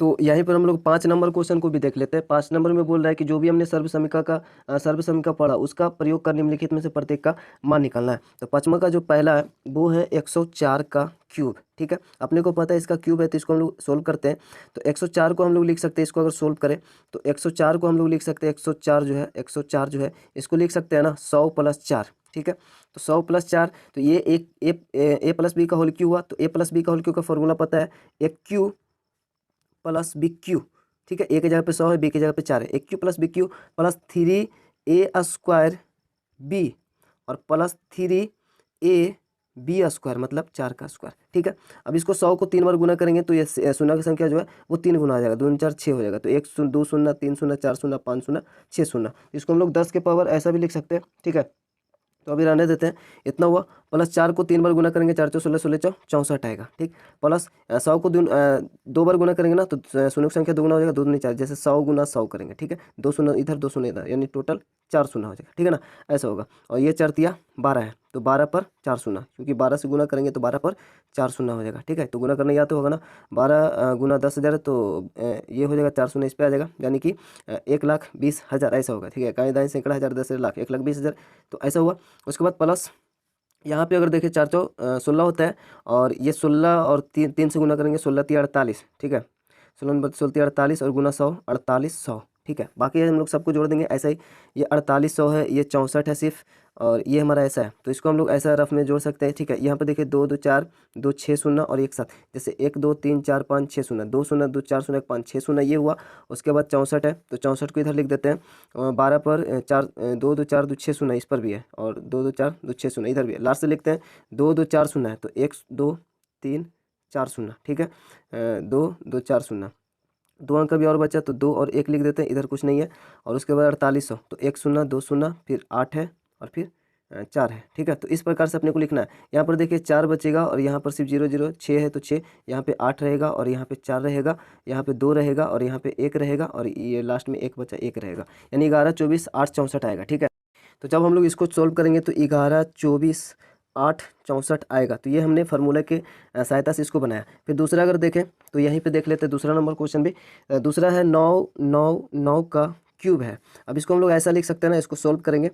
तो यहीं पर हम लोग 5 नंबर क्वेश्चन को भी देख लेते हैं। 5 नंबर में बोल रहा है कि जो भी हमने सर्व समीकरण का पढ़ा उसका प्रयोग कर निम्नलिखित में से प्रत्येक का मान निकालना है। तो 5वां का जो पहला है वो है 104 का क्यूब। ठीक है, अपने को पता है इसका क्यूब है तो इसको हम लोग सोल्व करते हैं। तो 104 को हम लोग लिख सकते हैं, इसको अगर सोल्व करें तो 104 को हम लोग लिख सकते हैं, 104 जो है इसको लिख सकते हैं ना 100 + 4। ठीक है, तो 100 + 4 तो ये एक ए प्लस बी का होल क्यू हुआ। तो ए प्लस बी का होल क्यू का फॉर्मूला पता है, एक क्यू प्लस बी क्यू। ठीक है, ए की जगह पे 100 है, बी की जगह पे 4 है। एक cube plus B cube plus 3a² B और प्लस 3ab² मतलब 4 का स्क्वायर। ठीक है, अब इसको 100 को 3 बार गुना करेंगे तो ये शून्य की संख्या जो है वो 3 गुना आ जाएगा। 2 4 6 हो जाएगा। तो 1 शून्य 2 शून्य 3 शून्य 4 शून्य 5 शून्य 6 शून्य। इसको हम लोग 10 के पावर ऐसा भी लिख सकते हैं। ठीक है, तो अभी रहने देते हैं। इतना हुआ, प्लस 4 को 3 बार गुना करेंगे, 4 4 16 16 64 आएगा। ठीक, प्लस 100 को 2 बार गुना करेंगे ना तो शून्य की संख्या दुगुना हो जाएगा, 2 दूनी 4, जैसे 100 गुना 100 करेंगे। ठीक है, 2 शून्य इधर 2 शून्य इधर, यानी टोटल 4 शून्य हो जाएगा। ठीक है ना, ऐसा होगा। और ये 4 तिया 12 है, तो 12 पर 4 शून्य, क्योंकि 12 से गुना करेंगे तो 12 पर 4 शून्य हो जाएगा। ठीक है, तो गुना करने या तो होगा ना, 12 गुना 10,000 तो ये हो जाएगा 4 शून्य इस पर आ जाएगा, यानी कि 1,20,000 ऐसा होगा। ठीक है, काई दाएं सैकड़ा हज़ार 10 लाख 1,20,000, तो ऐसा हुआ। उसके बाद प्लस यहाँ पे अगर देखें 4 चौ 16 होता है, और ये 16 और 3 से गुना करेंगे, 16 3 48। ठीक है, 16 16 48 और गुना 100 4800। ठीक है, बाकी हम लोग सबको जोड़ देंगे ऐसा ही। ये 4800 है, ये 64 है सिर्फ, और ये हमारा ऐसा है, तो इसको हम लोग ऐसा रफ में जोड़ सकते हैं। ठीक है, यहाँ पे देखिए 2 2 4 2 6 शून्य और एक साथ, जैसे 1 2 3 4 5 6 शून्य, 2 शून्य 2 4 शून्य 5 6 शून्य, ये हुआ। उसके बाद 64 है, तो 64 को इधर लिख देते हैं। 12 पर 4 2 2 4 2 6 शून्य इस पर भी है, और 2 2 4 2 6 शून्य इधर भी है। लास्ट से लिखते हैं 2 2 4 शून्य है, तो 1 2 3 4 शून्य। ठीक है, 2 2 4 शून्य, 2 अंक भी और बचा, तो 2 और 1 लिख देते हैं, इधर कुछ नहीं है। और उसके बाद 4800, तो 1 शून्य 2 शून्य फिर 8 है और फिर 4 है। ठीक है, तो इस प्रकार से अपने को लिखना है। यहाँ पर देखिए 4 बचेगा, और यहाँ पर सिर्फ 0 0 6 है, तो 6, यहाँ पे 8 रहेगा, और यहाँ पे 4 रहेगा, यहाँ पे 2 रहेगा, और यहाँ पे 1 रहेगा, और ये लास्ट में 1 बचा 1 रहेगा, यानी 11 24 8 64 आएगा। ठीक है, तो जब हम लोग इसको सोल्व करेंगे तो 11 24 8 64 आएगा। तो ये हमने फार्मूला के सहायता से इसको बनाया। फिर दूसरा अगर देखें तो यहीं पे देख लेते हैं दूसरा नंबर क्वेश्चन भी। दूसरा है 9 9 9 का क्यूब है। अब इसको हम लोग ऐसा लिख सकते हैं ना, इसको सोल्व करेंगे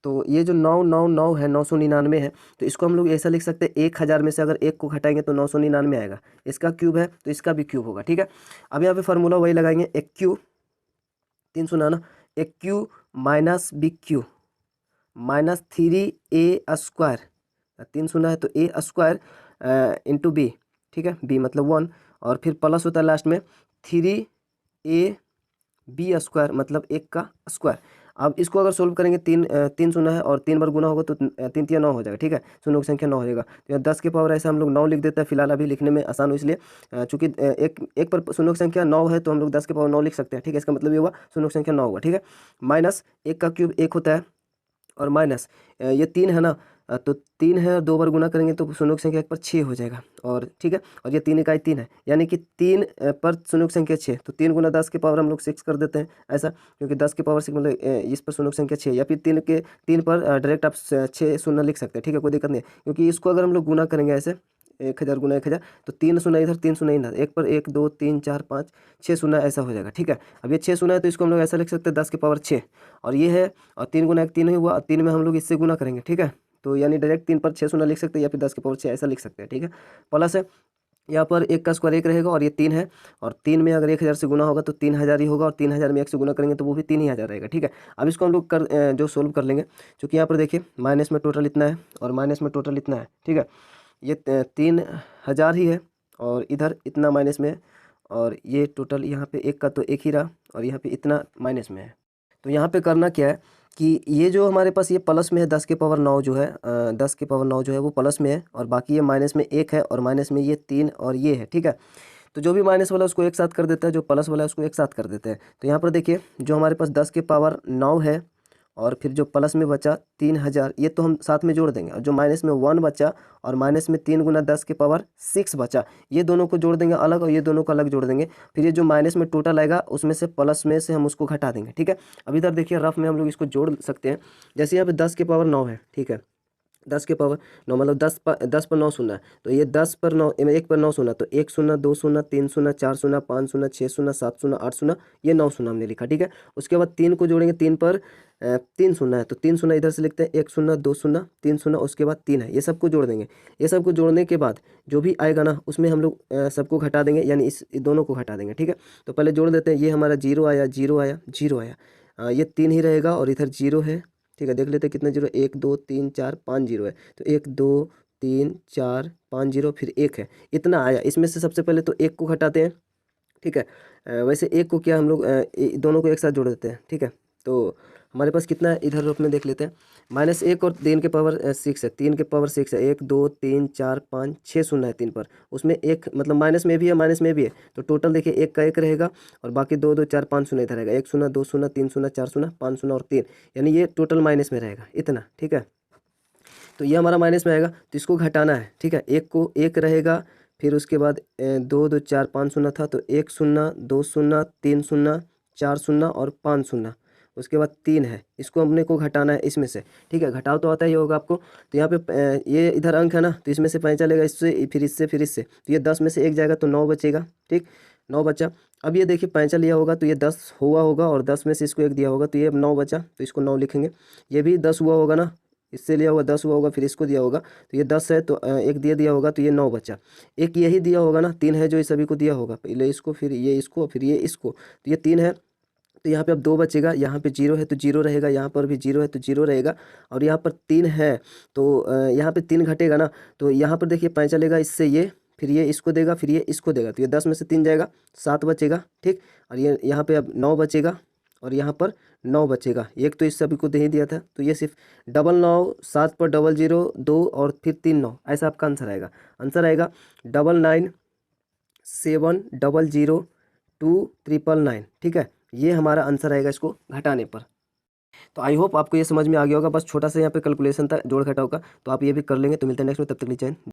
तो ये जो 9 9 9 है 999 है, तो इसको हम लोग ऐसा लिख सकते हैं 1000 में से अगर 1 को घटाएंगे तो 999 आएगा। इसका क्यूब है तो इसका भी क्यूब होगा। ठीक है, अब यहाँ पे फार्मूला वही लगाएंगे, एक क्यू 3 शून्य ना, एक cube minus B cube minus 3a², 3 शून्य है तो a² इंटू बी। ठीक है, बी मतलब 1, और फिर प्लस होता है लास्ट में 3ab² मतलब 1 का स्क्वायर। अब इसको अगर सोल्व करेंगे, 3 शून्य है और 3 बार गुना होगा तो 3 3 9 हो जाएगा। ठीक है, शून्य की संख्या 9 हो जाएगा। तो यहाँ 10 के पावर ऐसे हम लोग 9 लिख देते हैं, फिलहाल अभी लिखने में आसान हो इसलिए, चूंकि एक पर शून्य की संख्या 9 है तो हम लोग 10 के पावर 9 लिख सकते हैं। ठीक है, इसका मतलब ये हुआ शून्य की संख्या 9 हुआ। ठीक है, माइनस 1 का क्यूब 1 होता है, और माइनस ये 3 है ना, तो 3 है और 2 बार गुना करेंगे तो शून्य की संख्या 1 पर 6 हो जाएगा। और ठीक है, और ये 3 इकाई 3 है, यानी कि 3 पर शून्य की संख्या 6, तो 3 गुना 10 के पावर हम लोग 6 कर देते हैं ऐसा, क्योंकि 10 के पावर 6 मतलब इस पर शून्य की संख्या 6, या फिर 3 पर डायरेक्ट आप 6 शून्य लिख सकते हैं। ठीक है, कोई दिक्कत नहीं, क्योंकि इसको अगर हम लोग गुना करेंगे ऐसे 1000 गुना 1000, तो 3 शून्य इधर 3 शून्य इधर, 1 पर 1 2 3 4 5 6 शून्य ऐसा हो जाएगा। ठीक है, अब ये 6 शून्य है तो इसको हम लोग ऐसा लिख सकते हैं 10 के पावर 6, और ये है, और 3 गुना 1 3 ही हुआ, और 3 में हम लोग इससे गुना करेंगे। ठीक है, तो यानी डायरेक्ट 3 पर 6 शून्य लिख सकते हैं, या फिर 10 के पावर 6 ऐसा लिख सकते हैं। ठीक है, प्लस है, यहाँ पर 1 का स्क्वायर 1 रहेगा, और ये 3 है, और 3 में अगर 1000 से गुना होगा तो 3000 ही होगा, और 3000 में 1 से गुना करेंगे तो वो भी 3000 रहेगा। ठीक है, अब इसको हम लोग जो सोल्व कर लेंगे, क्योंकि यहाँ पर देखिए माइनस में टोटल इतना है और माइनस में टोटल इतना है। ठीक है, ये 3000 ही है, और इधर इतना माइनस में है, और ये टोटल यहाँ पे 1 का तो 1 ही रहा, और यहाँ पे इतना माइनस में है। तो यहाँ पे करना क्या है कि ये जो हमारे पास ये प्लस में है 10 के पावर 9 जो है, 10 के पावर 9 जो है वो प्लस में है, और बाकी ये माइनस में 1 है, और माइनस में ये 3 और ये है। ठीक है, तो जो भी माइनस वाला उसको एक साथ कर देता है, जो प्लस वाला है उसको एक साथ कर देते हैं। तो यहाँ पर देखिए जो हमारे पास 10 के पावर 9 है, और फिर जो प्लस में बचा 3000, ये तो हम साथ में जोड़ देंगे, और जो माइनस में 1 बचा, और माइनस में 3 गुना 10 के पावर 6 बचा, ये दोनों को जोड़ देंगे अलग, और ये दोनों को अलग जोड़ देंगे। फिर ये जो माइनस में टोटल आएगा उसमें से प्लस में से हम उसको घटा देंगे। ठीक है, अब इधर देखिए रफ में हम लोग इसको जोड़ सकते हैं। जैसे यहाँ पे 10 के पावर 9 है, ठीक है, 10 के पावर 9 मतलब 10 पर 9 शून्य है, तो ये 10 पर 9 1 पर 9 शून्य, तो 1 शून्य 2 शून्य 3 शून्य 4 शून्य 5 शून्य 6 शून्य 7 शून्य 8 शून्य, ये 9 शून्य हमने लिखा। ठीक है, उसके बाद 3 को जोड़ेंगे, 3 पर 3 शून्य है, तो 3 शून्य इधर से लिखते हैं, 1 शून्य 2 शून्य 3 शून्य, उसके बाद 3 है, ये सबको जोड़ देंगे। ये सबको जोड़ने के बाद जो भी आएगा ना उसमें हम लोग सबको घटा देंगे, यानी इस दोनों को घटा देंगे। ठीक है, तो पहले जोड़ देते हैं, ये हमारा 0 आया 0 आया 0 आया, ये 3 ही रहेगा और इधर 0 है। ठीक है, देख लेते हैं कितने जीरो, 1 2 3 4 5 जीरो है, तो 1 2 3 4 5 जीरो फिर 1 है, इतना आया। इसमें से सबसे पहले तो 1 को घटाते हैं। ठीक है, वैसे 1 को क्या हम लोग दोनों को एक साथ जोड़ देते हैं। ठीक है, तो हमारे पास कितना है इधर रूप में देख लेते हैं, -1 और 3 के पावर 6 है, 3 के पावर 6 है, 1 2 3 4 5 6 शून्य है 3 पर, उसमें एक मतलब माइनस में भी है माइनस में भी है, तो टोटल देखिए 1 का 1 रहेगा और बाकी 2 2 4 5 शून्य इधर रहेगा, 1 शून्य 2 शून्य 3 शून्य 4 शून्य 5 शून्य और 3, यानी ये टोटल माइनस में रहेगा इतना। ठीक है, तो ये हमारा माइनस में आएगा, तो इसको घटाना है। ठीक है, 1 को 1 रहेगा, फिर उसके बाद 2 2 4 5 शून्य था, तो 1 शून्य 2 शून्य 3 शून्य 4 शून्य और 5 शून्य, उसके बाद 3 है, इसको अपने को घटाना है इसमें से। ठीक है, घटाओ तो आता ही होगा आपको, तो यहाँ पे ये इधर अंक है ना, तो इसमें से 5 चलेगा, इससे फिर इससे फिर इससे, तो ये 10 में से 1 जाएगा तो 9 बचेगा। ठीक, 9 बचा। अब ये देखिए 5 लिया होगा तो ये 10 हुआ होगा और 10 में से इसको 1 दिया होगा, तो ये 9 बचा, तो इसको 9 लिखेंगे। ये भी 10 हुआ होगा ना, इससे लिया हुआ 10 हुआ होगा, फिर इसको दिया होगा, तो ये 10 है, तो 1 दिया होगा, तो ये 9 बचा। एक यही दिया होगा ना, 3 है जो इस सभी को दिया होगा, पहले इसको फिर ये इसको फिर ये इसको, तो ये 3 है, तो यहाँ पे अब 2 बचेगा, यहाँ पे 0 है तो 0 रहेगा, यहाँ पर भी 0 है तो 0 रहेगा, और यहाँ पर 3 है तो यहाँ पे 3 घटेगा ना, तो यहाँ पर देखिए 5 चलेगा, इससे ये फिर ये इसको देगा, फिर ये इसको देगा, तो ये 10 में से 3 जाएगा, 7 बचेगा। ठीक, और ये यहाँ पे अब 9 बचेगा और यहाँ पर 9 बचेगा, एक तो इस सभी को दे ही दिया था, तो ये सिर्फ 9 7 पर 0 2 और फिर 3 9, ऐसा आपका आंसर आएगा। आंसर आएगा 99 7 0 2 999। ठीक है, ये हमारा आंसर आएगा इसको घटाने पर। तो आई होप आपको ये समझ में आ गया होगा, बस छोटा सा यहाँ पे कैलकुलेशन था जोड़ घटाव का, तो आप ये भी कर लेंगे। तो मिलते हैं नेक्स्ट में, तब तक के लिए जय हिंद।